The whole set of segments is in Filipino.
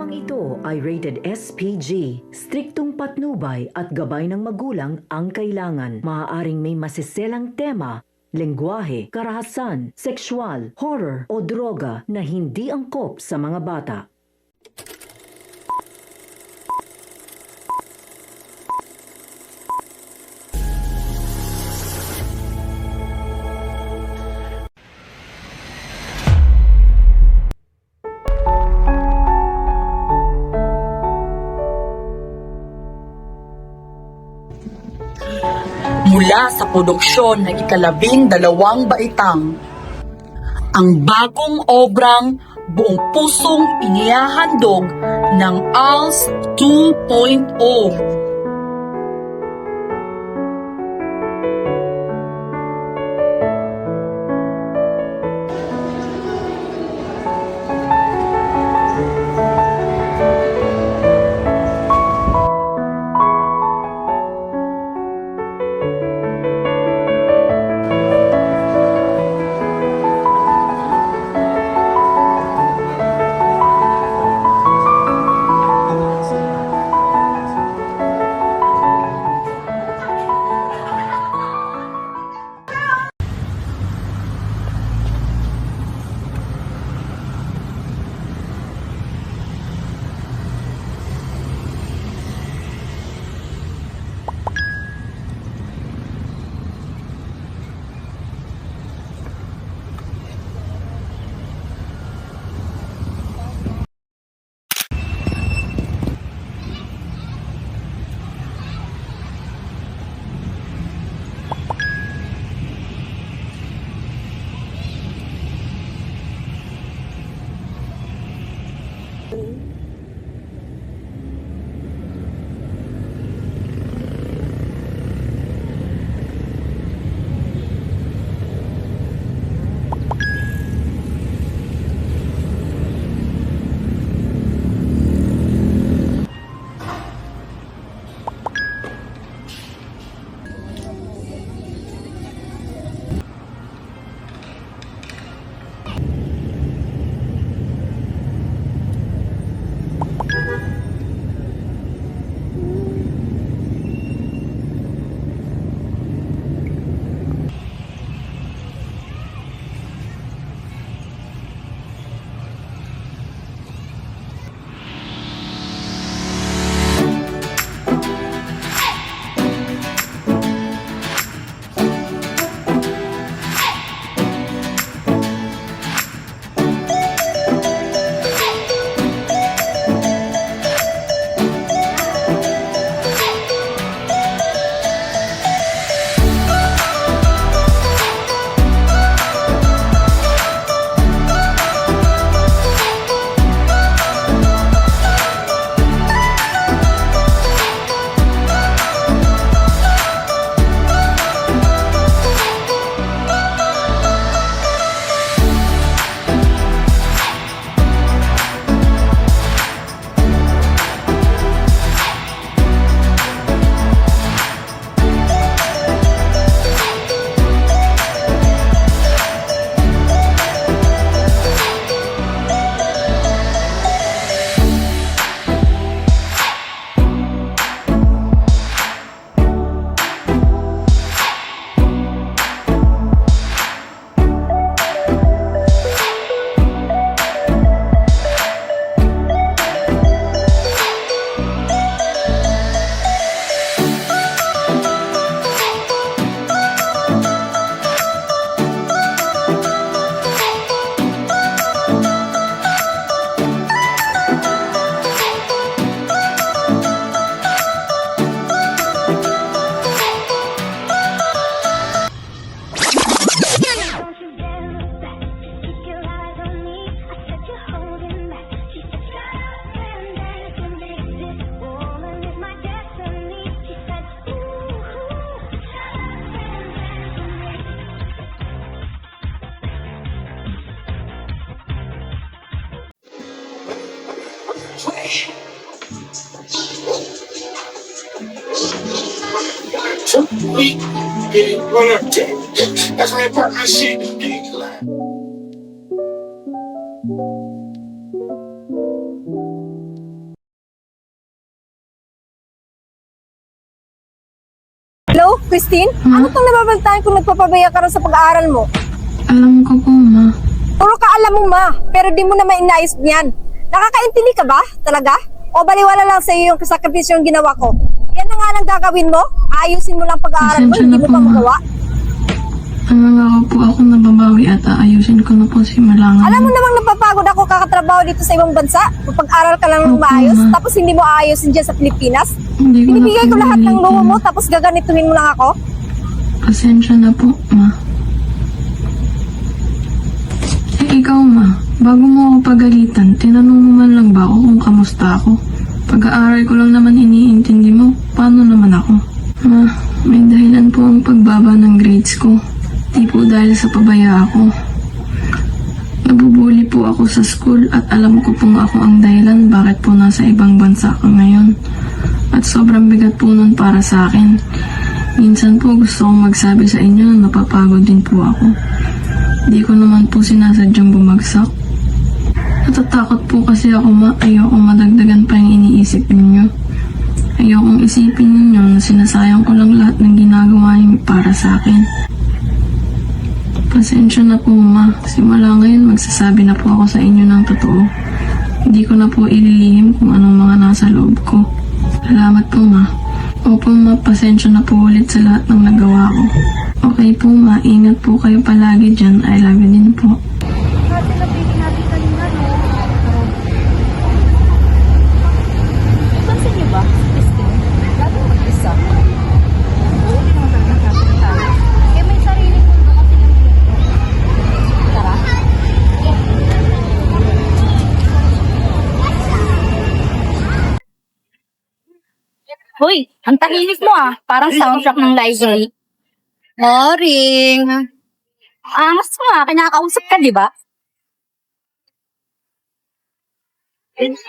Programang ito ay rated SPG. Striktong patnubay at gabay ng magulang ang kailangan. Maaaring may masiselang tema, lengguwahe, karahasan, sexual, horror o droga na hindi angkop sa mga bata. Mula sa produksyon ng ika-12 baitang, ang bagong obrang buong pusong inihahandog ng ALS 2.0. So we get one up there. That's why I brought my shit to be glad. Christine, ano tong nababantayan kung nagpapabaya ka rin sa pag-aaral mo? Alam ko po, ma. Puro ka alam mo, ma, pero di mo naman inayos niyan. Nakakaintindi ka ba? Talaga? O baliwala lang sa iyo yung sakripisyo yung ginawa ko? Yan na nga lang gagawin mo? Ayusin mo lang pag-aaral mo, Pasensya hindi na mo po, pa ma. magawa? Nangangako po ako na babawi at aayusin ko na po si Malangan. Alam mo namang napapagod ako kakatrabaho dito sa ibang bansa. Pag-aral ka lang ng Opo, maayos, ma. tapos hindi mo aayusin dyan sa Pilipinas. Hindi ko na Binibigay po ko lahat ng luho mo, ulitin. tapos gaganituhin mo lang ako. Pasensya na po, ma. Ikaw, ma. Bago mo ako pagalitan, tinanong mo man lang ba ako kung kamusta ako? Pag-aaral ko lang naman iniintindi mo, paano naman ako? Ma, may dahilan po ang pagbaba ng grades ko. Di po dahil sa pabaya ako. Nabubuli po ako sa school at alam ko pong ako ang dahilan bakit po nasa ibang bansa ka ngayon. At sobrang bigat po nun para sa akin. Minsan po gusto kong magsabi sa inyo na napapagod din po ako. Di ko naman po sinasadyang bumagsak. Natatakot po kasi ako, ma. Ayokong madagdagan pa yung iniisip ninyo. Ayokong isipin ninyo na sinasayang ko lang lahat ng ginagawa niyo para sa akin. Pasensya na po, ma. Simula ngayon, magsasabi na po ako sa inyo ng totoo. Hindi ko na po ililihim kung anong mga nasa loob ko. Salamat po, ma. Opo, ma. Pasensya na po ulit sa lahat ng nagawa ko. Okay po, ma. Ingat po kayo palagi dyan. I love you din po. Pansin niyo ba, Christine? Lagi mo mag-isa. Oo, hindi naman talaga kakita. Eh, may sariling mundo kasi yung Tara. Hoy, ang tahimik mo ah. Parang soundtrack ng library. Boring. Angas mo ah, kinakausap ka, di ba?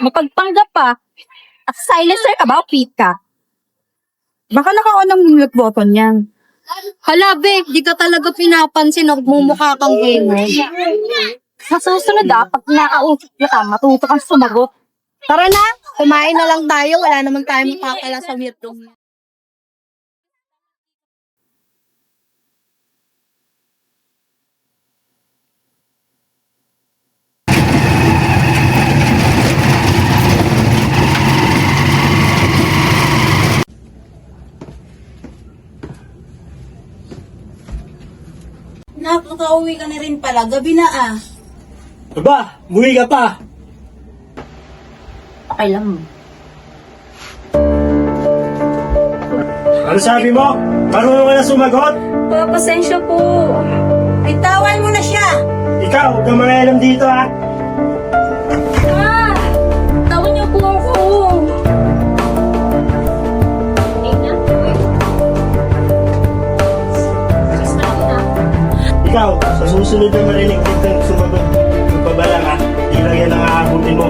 Mapagpanggap pa. At silencer ka ba o tweet ka? Baka naka-on ang mute button yan. Hala, babe, di ka talaga pinapansin o mumukha kang gamer. Sa susunod ah, pag kinakausap ka, matuto kang sumagot. Tara na, kumain na lang tayo. Wala naman tayo makakala sa mute room. Nak, makauwi ka na rin pala. Gabi na ah. Aba, umuwi ka pa. Okay lang. Ano sabi mo? Marunong ka na sumagot? Pasensya po. Bitawan mo na siya. Ikaw, huwag kang mangialam dito ha. Ah! Tawin niyo po ako. Ikaw, sa susunod na marinig dito sumagot. Magpabalang ha. Di lang yan ang aabutin mo.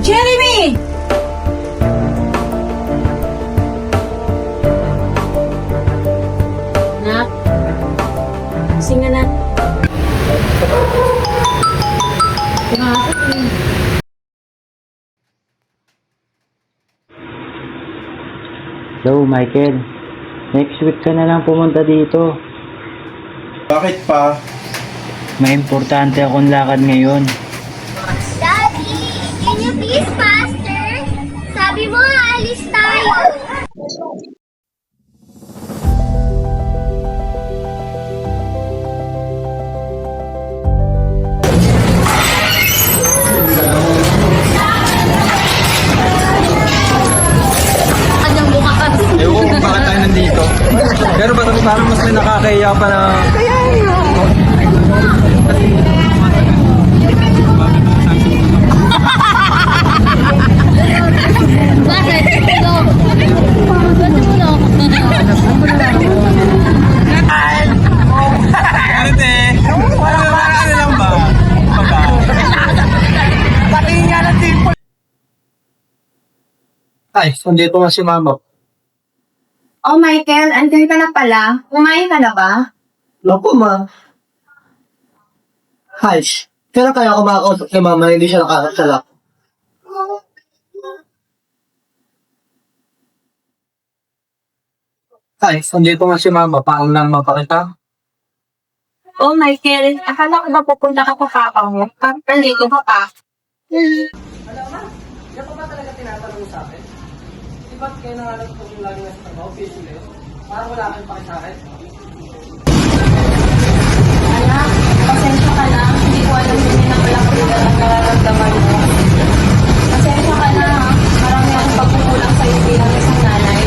Jeremy! Nak. Singa na. Hello, Michael. Next week ka na lang pumunta dito. Bakit pa? May importante akong lakad ngayon. Daddy, can you please faster? Sabi mo, aalis tayo. Ewan ko kung bakit tayo nandito. Pero parang mas may nakakahiya pa na... Bakit? Ito. Ba't mo na? Ay, nandito nga si Mama. Oh, Michael, andyan ka na pala. Kumain ka na ba? Naku, Ma. Hais, kailan kaya ako makakausap kay Mama na hindi siya nakakasala? Ay, nandito nga si Mama. Paano lang mapakita? Oh, Michael, akala ko ba pupunta ka pa papa mo? Nandito ka pa. Anak, pasensya ka na. Hindi ko alam kung yun ang kalakulan ang nararamdaman mo. Pasensya ka na, ha? Marami akong pagkukulang sa'yo bilang isang nanay.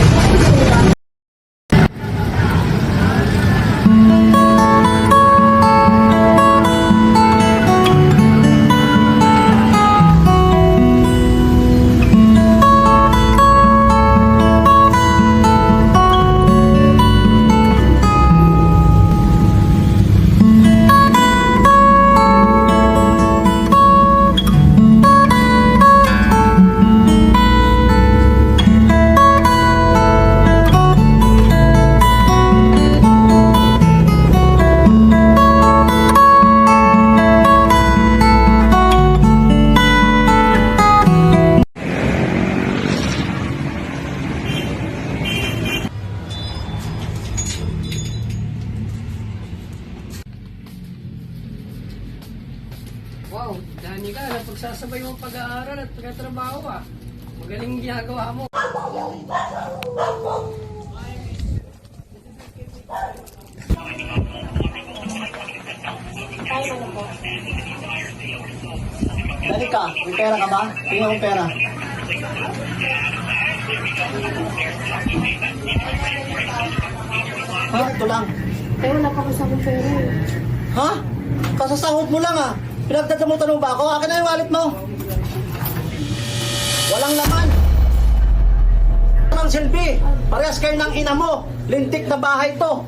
Wow, dami ka. Napagsasabay mo pag-aaral at pagkatrabaho ah. Magaling ginagawa mo. Dali ka, may pera ka ba? Tingnan mo pera. Ha? Ito lang. Pero napakasakong pera eh. Ha? Kasasahod mo lang ah. Pinagdadamutan mo ba ako? Akin na yung wallet mo. Walang laman. Ang silbi. Parehas kayo ng ina mo. Lintik na bahay to.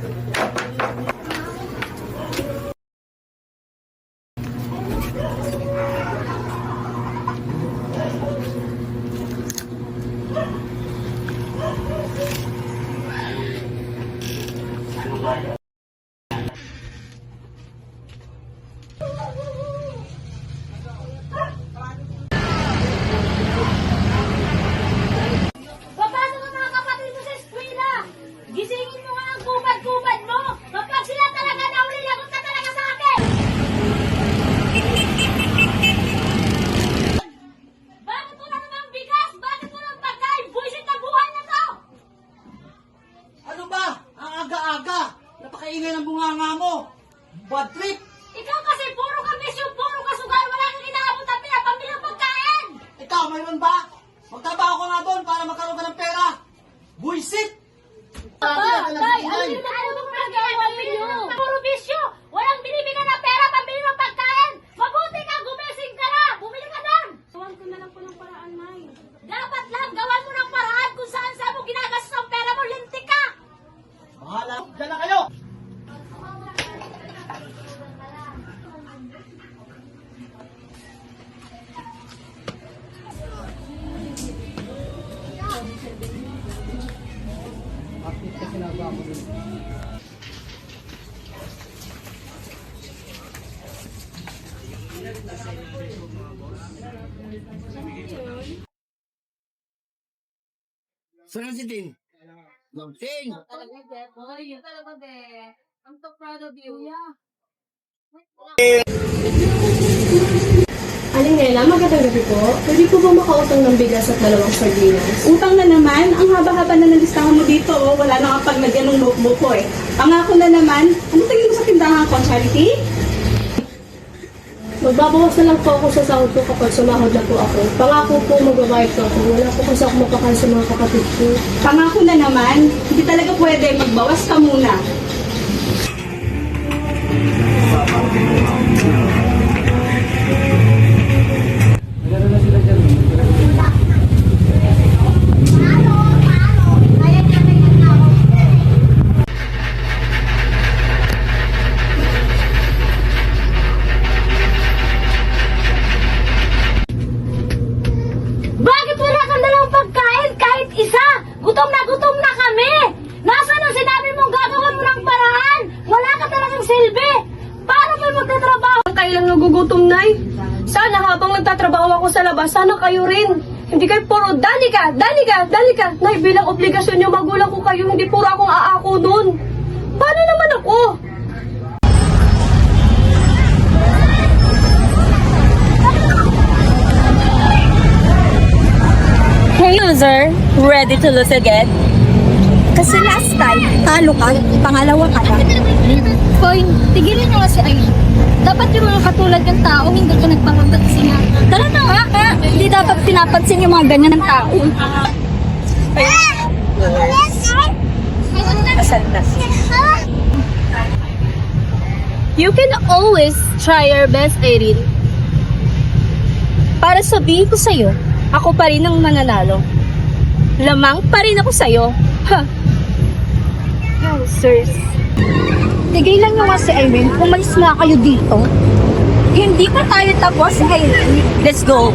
Papasok ang mga kapatid mo sa eskwela! Gisingin mo nga ang kubad-kubad mo! Kapag sila talaga nauli, lagot ka talaga sa akin! Bakit mo na naman bigas? Bakit mo naman pagkain? Buisit na buhay na to! Ano ba? Ang aga-aga. Napakaingay ng bunganga mo. Bad trip. Ikaw kasi puro ka bisyo, puro ka sugal, wala kang inaabot ang pinapamili ng pagkain! Ikaw, mayroon ba? Magtrabaho ka nga doon para magkaroon ka ng pera. Buisit! Tay, ano bang nagawa ninyo? Puro bisyo! Walang binibigyan ng pera, pambili ng pagkain! Mabuti ka, gumising ka na! Bumili ka doon! Gawan ko na lang po ng paraan, Nay. Dapat lang, gawan mo ng paraan kung saan mo ginagastos ang pera mo, lintik ka! Bahala. Diyan na kayo. Saan si Ting? Ting! I'm so proud of you. Yeah. Aling Nela, magandang gabi po. Pwede po ba makautang ng bigas at 2 sardinas? Utang na naman, ang haba-haba na nalistahan mo dito, oh. Wala na kapag nagyan ng notebook ko eh. Pangako na naman, ano tingin mo sa tindahan ko, Charity? Magbabawas na lang po ako sa sahod ko kapag sumahod na po ako. Pangako po magbabayad ko ako. Wala po kasi ako mapakain sa mga kapatid ko. Pangako na naman, hindi talaga pwede, magbawas ka muna. Bakit wala kang dalang pagkain? Kahit yun, Nay. Sana habang nagtatrabaho ako sa labas, sana kayo rin. Hindi kayo puro, dali ka. Nay, bilang obligasyon yung magulang ko kayo, hindi puro akong aako dun. Paano naman ako? Hey loser, ready to lose again? Kasi last time, talo ka, pangalawa ka na. Hoy, tigilin nyo nga si Aileen. Dapat yung mga katulad ng tao, hindi ka nagpapapansin nga. Tara na nga, hindi dapat pinapansin yung mga ganyan ng tao. You can always try your best, Irene. Para sabihin ko sa'yo, ako pa rin ang mananalo. Lamang pa rin ako sa'yo. Ha? Sirs. Tigilan nyo nga si Irene, umalis na kayo dito. Hindi pa tayo tapos, Irene. Let's go.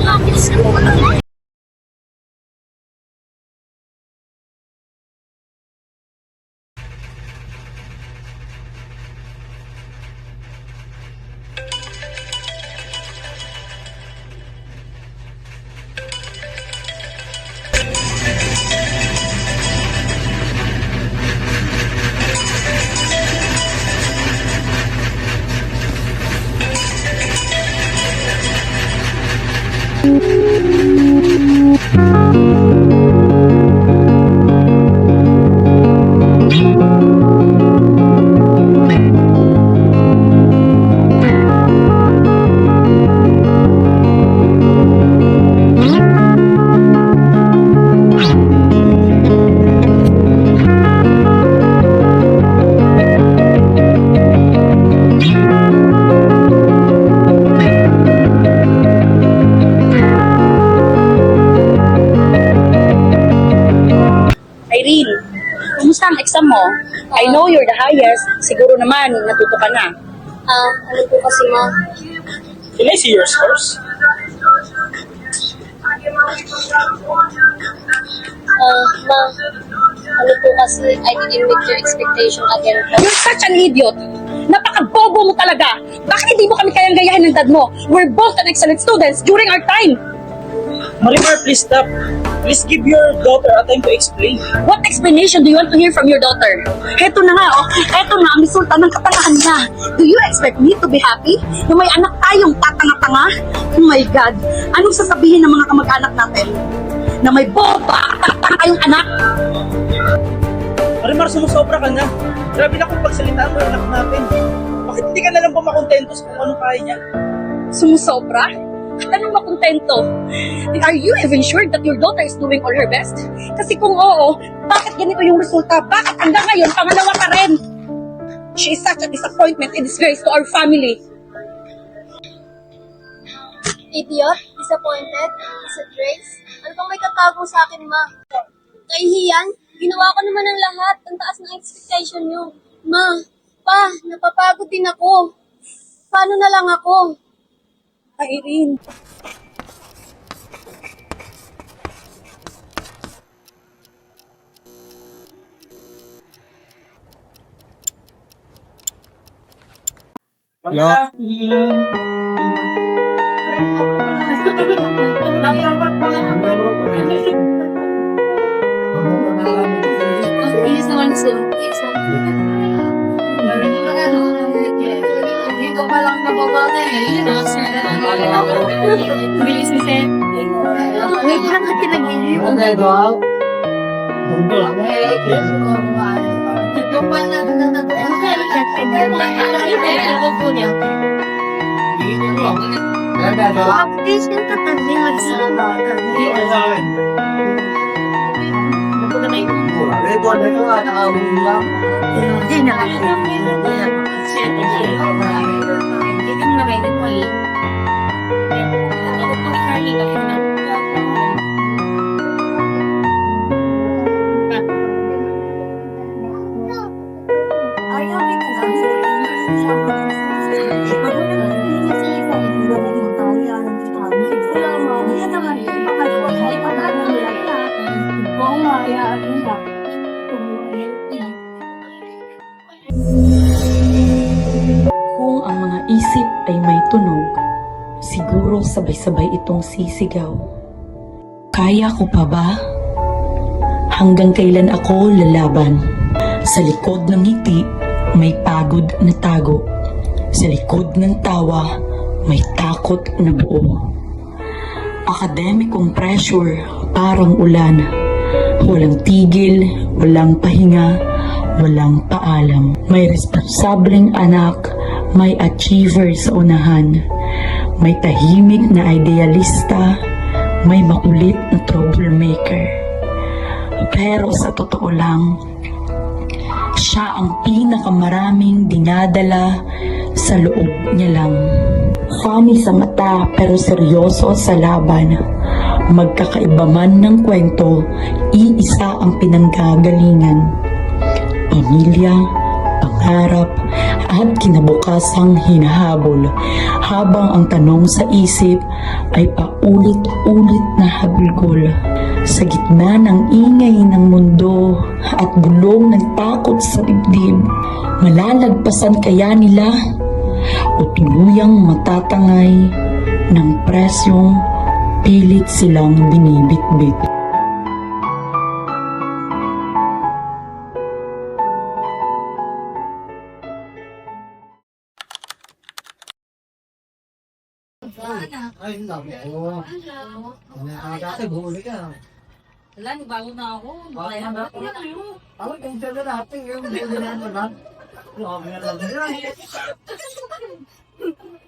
Irene, kumusta ang exam mo? I know you're the highest. Siguro naman, natuto ka na. Ano po kasi, Ma? Can I see your scores? Ma, ano po kasi, I didn't meet your expectation again. You're such an idiot. Napaka-bobo mo talaga. Bakit hindi mo kami kayang gayahin ng dad mo? We're both an excellent students during our time. Marimar, please stop. Please give your daughter a time to explain. What explanation do you want to hear from your daughter? Heto na nga, oh. Heto na ang resulta ng katangahan niya. Do you expect me to be happy? Na may anak tayong tatanga-tanga? Oh my God. Anong sasabihin ng mga kamag-anak natin? Na may boba at tayong anak? Marimar, sumusobra ka na. Grabe na kung pagsalitaan mo yung anak natin. Bakit hindi ka na lang pa makontento sa kung anong kaya niya? Sumusobra? Anong makontento? Are you even sure that your daughter is doing all her best? Kasi kung oo, bakit ganito yung resulta? Bakit hanggang ngayon, pangalawa pa rin? She is such a disappointment and disgrace to our family. Idiot? Disappointed? Disgrace? Ano bang may katago sa akin, Ma? Kahihiyan? Ginawa ko naman ang lahat. Ang taas ng expectation niyo. Ma, Pa, napapagod din ako. Paano na lang ako? Irene. Hello? Ilis naman sila. Dito pa lang nababata eh. Bilis ni Sen. Wait lang at pinag-ilim. Ito pa na updates yung katabi magsama. Kung ang mga isip ay may tunog, siguro sabay-sabay itong sisigaw. Kaya ko pa ba? Hanggang kailan ako lalaban? Sa likod ng ngiti, may pagod na tago. Sa likod ng tawa, may takot na buo. Akademikong pressure, parang ulan. Walang tigil, walang pahinga, walang paalam. May responsableng anak, may achiever sa unahan. May tahimik na idealista, may makulit na troublemaker. Pero sa totoo lang, siya ang pinakamaraming dinadala sa loob niya lang. Funny sa mata pero seryoso sa laban. Magkakaiba man ng kwento, iisa ang pinanggagalingan. Pamilya, pangarap, at kinabukasang hinahabol. Habang ang tanong sa isip ay paulit-ulit na habulgol. Sa gitna ng ingay ng mundo at bulong ng takot sa dibdib, malalagpasan kaya nila o tuluyang matatangay ng presyong pilit silang binibitbit. Ay, naku. Dati, buhuli ka. Wala, bago na ako. Bakit na ako? Ako, tingnan na natin yung buhuli na naman. Grabe na lang.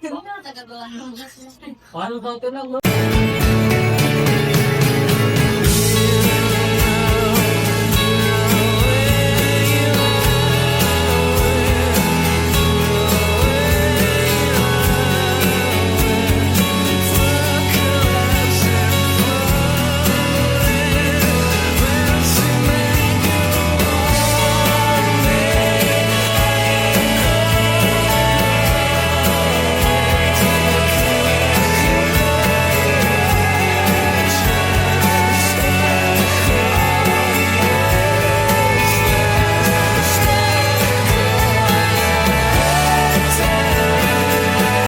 Ano na tagagawa mo? Paano ba ito na?